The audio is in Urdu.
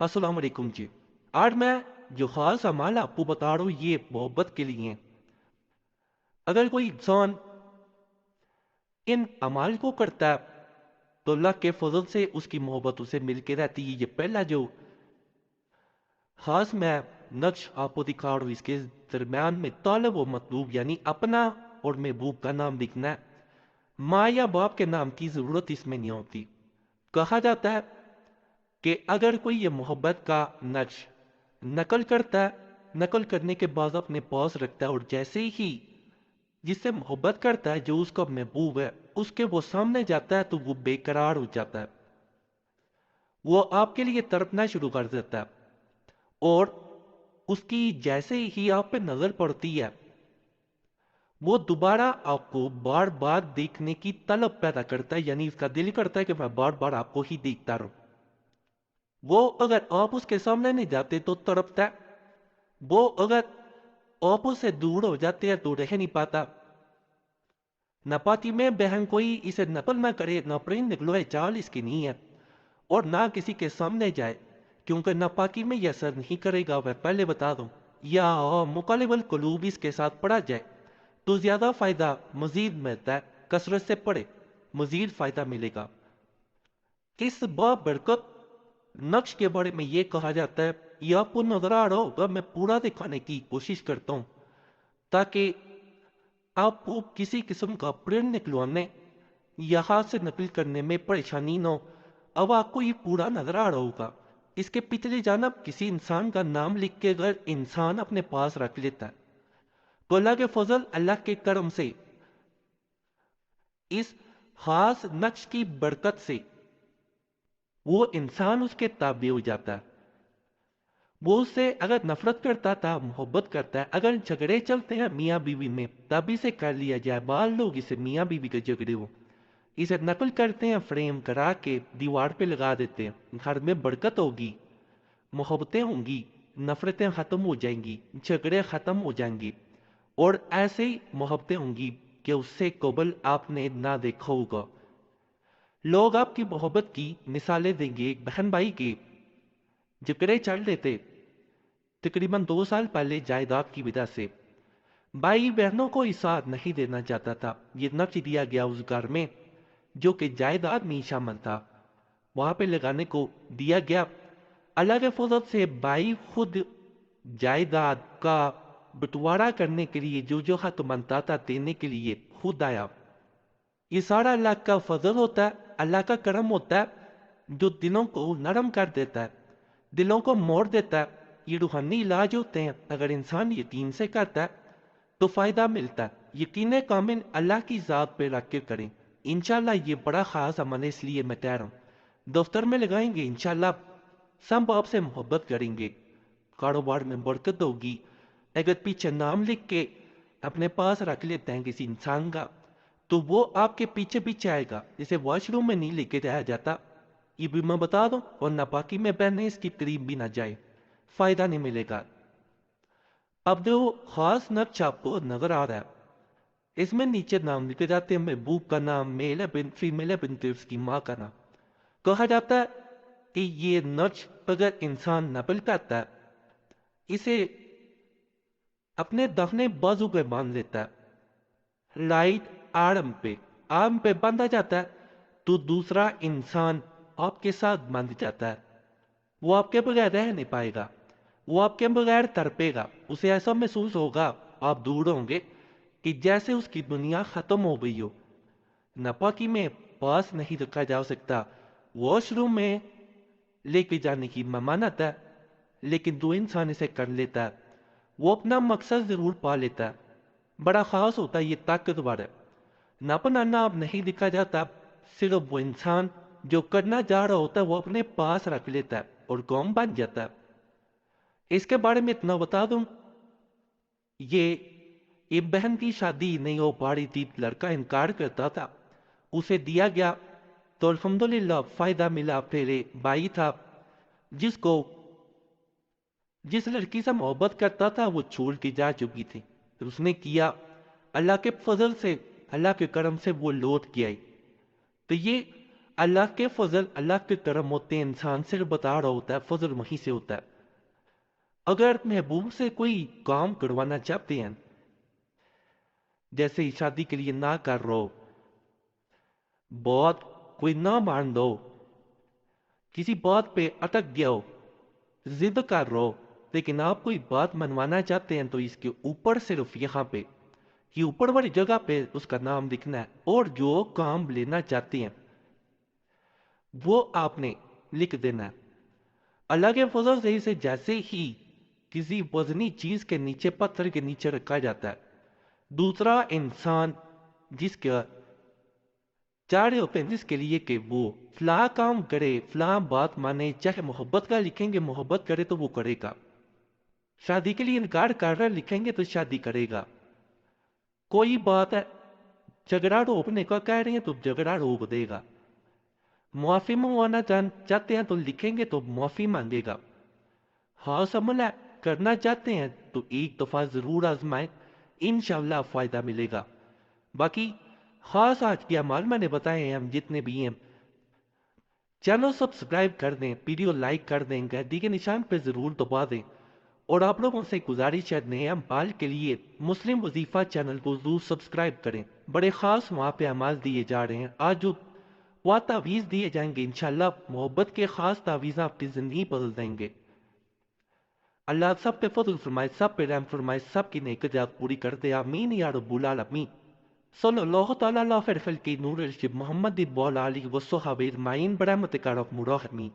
السلام علیکم جی۔ آج میں جو خاص اعمال آپ کو بتا رہا ہوں یہ محبت کے لیے ہیں۔ اگر کوئی انسان ان اعمال کو کرتا ہے تو اللہ کے فضل سے اس کی محبت اسے مل کے رہتی ہے۔ یہ پہلا جو خاص میں نقش آپ کو دکھا رہا ہوں، اس کے درمیان میں طالب و مطلوب یعنی اپنا اور محبوب کا نام لکھنا ہے۔ ماں یا باپ کے نام کی ضرورت اس میں نہیں ہوتی۔ کہا جاتا ہے کہ اگر کوئی یہ محبت کا نقش نقل کرتا ہے، نقل کرنے کے بعد اپنے پاس رکھتا ہے، اور جیسے ہی جس سے محبت کرتا ہے جو اس کا محبوب ہے اس کے وہ سامنے جاتا ہے تو وہ بے قرار ہو جاتا ہے، وہ آپ کے لیے تڑپنا شروع کر دیتا ہے، اور اس کی جیسے ہی آپ پہ نظر پڑتی ہے وہ دوبارہ آپ کو بار بار دیکھنے کی طلب پیدا کرتا ہے، یعنی اس کا دل کرتا ہے کہ میں بار بار آپ کو ہی دیکھتا رہوں۔ وہ اگر آپ اس کے سامنے نہیں جاتے تو تڑپتا ہے، وہ اگر آپ اس سے دور ہو جاتے ہیں تو رہ نہیں پاتا۔ ناپاکی میں بہن کوئی اسے نقل نہ کرے، ناپرین نکلوے چال اس کی نہیں ہے، اور نہ کسی کے سامنے جائے، کیونکہ ناپاکی میں یہ اثر نہیں کرے گا۔ میں پہلے بتا دوں، یا مقلب القلوب اس کے ساتھ پڑھا جائے تو زیادہ فائدہ مزید ملتا ہے، کثرت سے پڑھے مزید فائدہ ملے گا۔ اس برکت نقش کے بارے میں یہ کہا جاتا ہے، یہ آپ کو نظر آ رہا ہوگا، میں پورا دکھانے کی کوشش کرتا ہوں تاکہ آپ کو کسی قسم کا پرنٹ نکلوانے یا ہاتھ سے نقل کرنے میں پریشانی نہ ہو۔ اب آپ کو یہ پورا نظر آ رہا ہوگا۔ اس کے پچھلی جانب کسی انسان کا نام لکھ کے اگر انسان اپنے پاس رکھ لیتا ہے تو اللہ کے فضل، اللہ کے کرم سے، اس خاص نقش کی برکت سے وہ انسان اس کے تابع ہو جاتا ہے۔ وہ اس سے اگر نفرت کرتا تھا محبت کرتا ہے، اگر جھگڑے چلتے ہیں میاں بیوی میں تب اسے کر لیا جائے، بعض لوگ اسے میاں بیوی کے جھگڑے ہو اسے نقل کرتے ہیں، فریم کرا کے دیوار پہ لگا دیتے ہیں، گھر میں برکت ہوگی، محبتیں ہوں گی، نفرتیں ختم ہو جائیں گی، جھگڑے ختم ہو جائیں گے، اور ایسے ہی محبتیں ہوں گی کہ اس سے قبل آپ نے نہ دیکھا ہوگا۔ لوگ آپ کی محبت کی مثالیں دیں گے۔ ایک بہن بھائی کے جھگڑے چل رہے تھے تقریباً 2 سال پہلے جائیداد کی وجہ سے، بھائی بہنوں کو حصہ نہیں دینا چاہتا تھا، یہ نقش دیا گیا اس گھر میں جو کہ جائیداد میں شامل تھا، وہاں پہ لگانے کو دیا گیا۔ اللہ کے فضل سے بھائی خود جائیداد کا بٹوارا کرنے کے لیے جو جو حق بنتا تھا دینے کے لیے خود آیا۔ یہ سارا اللہ کا فضل ہوتا ہے، اللہ کا کرم ہوتا ہے جو دلوں کو نرم کر دیتا ہے، دلوں کو موڑ دیتا ہے۔ یہ روحانی علاج ہوتے ہیں، اگر انسان یقین سے کرتا ہے تو فائدہ ملتا ہے۔ یقین کامل اللہ کی ذات پہ رکھ کے کریں، انشاءاللہ یہ بڑا خاص عمل ہے، اس لیے میں کہہ رہا ہوں دفتر میں لگائیں گے انشاءاللہ سب آپ سے محبت کریں گے، کاروبار میں برکت ہوگی۔ اگر پیچھے نام لکھ کے اپنے پاس رکھ لیتے ہیں کسی انسان کا تو وہ آپ کے پیچھے پیچھے آئے گا، جسے واش روم میں نہیں لے کے جایا جاتا، یہ بھی میں بتا دوں، اور ناپاکی میں بہنیں اس کی قریب بھی نہ جائے، فائدہ نہیں ملے گا۔ اب جو خاص نقش آپ کو نظر آ رہا ہے اس میں نیچے نام لکھے جاتے ہیں، محبوب کا نام میل ہے، بن فیمیل ہے، بنت اس کی ماں کا نام۔ کہا جاتا ہے کہ یہ نقش اگر انسان نقل کرتا ہے اسے اپنے داہنے بازو پہ باندھ لیتا ہے، رائٹ آرم پہ باندھا جاتا ہے تو دوسرا انسان آپ کے ساتھ باندھ جاتا ہے، وہ آپ کے بغیر رہ نہیں پائے گا، وہ آپ کے بغیر تڑپے گا، اسے ایسا محسوس ہوگا آپ دور ہوں گے کہ جیسے اس کی دنیا ختم ہو گئی ہو۔ ناپاکی میں پاس نہیں رکھا جا سکتا، واش روم میں لے کے جانے کی ممانعت ہے، لیکن دو انسان اسے کر لیتا ہے، وہ اپنا مقصد ضرور پا لیتا ہے، بڑا خاص ہوتا ہے، یہ طاقتور ہے۔ ناپنا ناپ نہیں دکھا جاتا، صرف وہ انسان جو کرنا جا رہا ہوتا ہے وہ اپنے پاس رکھ لیتا ہے اور قوم بن جاتا ہے۔ اس کے بارے میں اتنا بتا دوں، یہ ایک بہن کی شادی نہیں ہو پا رہی تھی، لڑکا انکار کرتا تھا، اسے دیا گیا تو الحمدللہ فائدہ ملا۔ پھر ایک بھائی تھا جس کو جس لڑکی سے محبت کرتا تھا وہ چھوڑ کے جا چکی تھی، تو اس نے کیا، اللہ کے فضل سے، اللہ کے کرم سے وہ لوٹ کے آئی۔ تو یہ اللہ کے فضل اللہ کے کرم ہوتے ہیں، انسان صرف بتا رہا ہوتا ہے، فضل وہیں سے ہوتا ہے۔ اگر محبوب سے کوئی کام کروانا چاہتے ہیں، جیسے شادی کے لیے نہ کر رہو، بہت کوئی نہ مان دو، کسی بات پہ اٹک گیا ہو، ضد کر رہو، لیکن آپ کوئی بات منوانا چاہتے ہیں تو اس کے اوپر صرف یہاں پہ یہ اوپر والی جگہ پہ اس کا نام لکھنا ہے، اور جو کام لینا چاہتے ہیں وہ آپ نے لکھ دینا ہے۔ اللہ کے فضل سے اسے جیسے ہی کسی وزنی چیز کے نیچے، پتھر کے نیچے رکھا جاتا ہے، دوسرا انسان جس کا چاہ رہے ہوتے ہیں جس کے لیے کہ وہ فلاں کام کرے، فلاں بات مانے، چاہے محبت کا لکھیں گے محبت کرے تو وہ کرے گا، شادی کے لیے انکار کر رہا لکھیں گے تو شادی کرے گا، کوئی بات ہے جھگڑا روکنے کا کہہ رہے ہیں تو جھگڑا روک دے گا، معافی منگوانا چاہتے ہیں تو لکھیں گے تو معافی مانگے گا، ہاں عمل کرنا چاہتے ہیں تو ایک دفعہ ضرور آزمائیں، انشاءاللہ فائدہ ملے گا۔ باقی خاص آج کے اعمال میں نے بتائے ہیں، ہم جتنے بھی ہیں، چینل سبسکرائب کر دیں، ویڈیو لائک کر دیں، گھنٹی کے نشان پہ ضرور دبا دیں، اور آپ لوگوں سے گزارش ہے نئے اعمال کے لیے مسلم وظیفہ چینل کو ضرور سبسکرائب کریں، بڑے خاص وہاں پہ اعمال دیے جا رہے ہیں، آج جو وہ تعویذ دیے جائیں گے انشاءاللہ محبت کے خاص تعویذ آپ کی زندگی بدل دیں گے۔ اللہ سب پہ فضل فرمائے، سب پہ رحم فرمائے، سب کی نیکیات پوری کر دے، آمین یا رب العالمین۔ صلی اللہ تعالی علیہ خیر خلقہ نور الشب محمد بول علی و صحابہ اجمعین برحمتک یا ارحم الراحمین۔